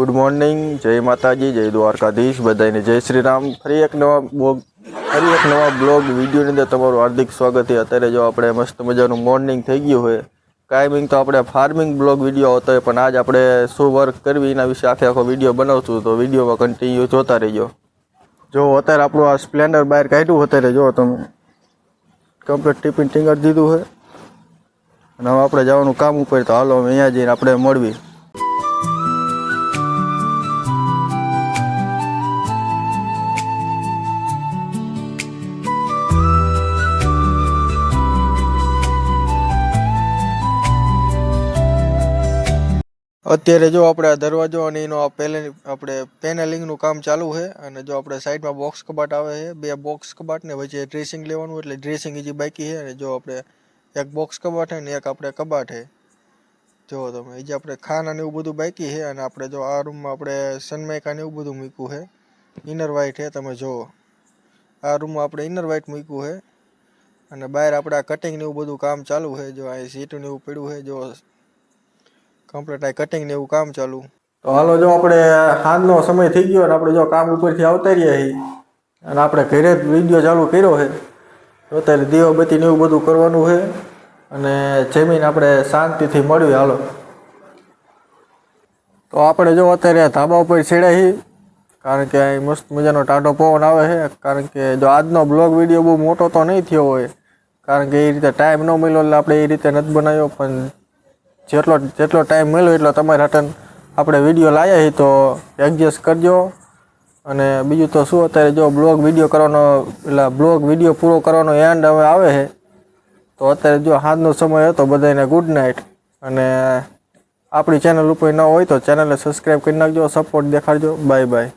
Good morning, जय माताजी, जय द्वारकाधीश, बधाने जय श्री राम। फरी एक नवा ब्लॉग विडियो ની અંદર તમારું હાર્દિક સ્વાગત છે। અત્યારે જો આપણે મસ્ત મજાનું મોર્નિંગ થઈ ગયું હોય। કાયમિંગ તો આપણે ફાર્મિંગ બ્લોગ વિડિયો આવતો હોય, પણ આજ આપણે શું વર્ક કરવી એના વિશે આખો વિડિયો બનાવશું, તો વિડિયોમાં કન્ટિન્યુ જોતા રહેજો। જો અત્યારે આપણું આ સ્પ્લેન્ડર બહાર કાઢ્યું, અત્યારે જો તમે કમ્પ્લીટ ટિફિન ટિંગર દીધું છે અને હવે આપણે જવાનું કામ ઉપર। તો હાલો અહીંયા જઈને આપણે મળવી। અત્યારે જો આપણે દરવાજો અને એનો આપણે પેનલિંગનું કામ ચાલુ છે। અને જો આપણે સાઈડમાં બોક્સ કબાટ આવે છે, બે બોક્સ કબાટ ને વચ્ચે ડ્રેસિંગ લેવાનું, એટલે ડ્રેસિંગ હજી બાકી છે। અને જો આપણે એક બોક્સ કબાટ છે ને એક આપણે કબાટ છે। જો તમે હજી આપણે ખાના ને એવું બધું બાકી છે। અને આપણે જો આ રૂમમાં આપણે સનમાઇકા ને એવું બધું મૂક્યું છે, ઇનર વ્હાઇટ છે। તમે જો આ રૂમમાં આપણે ઇનર વ્હાઇટ મૂક્યું છે અને બહાર આપણે આ કટિંગ ને એવું બધું કામ ચાલુ છે। જો આ સીટું ને એવું પડ્યું છે, જો કમ્પ્લીટ આ કટિંગ ને એવું કામ ચાલુ। તો હાલો જો આપણે સાંજનો સમય થઈ ગયો અને આપણે જો કામ ઉપરથી આવતા રહ્યા છીએ અને આપણે ઘરે જ વિડીયો ચાલુ કર્યો છે। અત્યારે દીવાબત્તી ને એવું બધું કરવાનું છે અને જમીન આપણે શાંતિથી મળ્યું। હાલો તો આપણે જો અત્યારે ધાબા ઉપર ચડ્યા છીએ, કારણ કે અહીં મસ્ત મજાનો ટાઢો પવન આવે છે। કારણ કે જો આજનો બ્લોગ વિડીયો બહુ મોટો તો નહીં થયો હોય, કારણ કે એ રીતે ટાઈમ ન મળ્યો એટલે આપણે એ રીતે નથી બનાવ્યો, પણ જેટલો ટાઈમ મળ્યો એટલો તમારે હટન આપણે વિડીયો લાવ્યા છીએ, તો એડજસ્ટ કરજો। અને બીજું તો શું, અત્યારે જો બ્લોગ વિડીયો કરવાનો એટલે બ્લોગ વિડીયો પૂરો કરવાનો એન્ડ હવે આવે છે। તો અત્યારે જો સાંજનો સમય હતો, બધાને ગુડ નાઇટ। અને આપણી ચેનલ ઉપર ન હોય તો ચેનલને સબસ્ક્રાઈબ કરી નાખજો, સપોર્ટ દેખાડજો। Bye bye.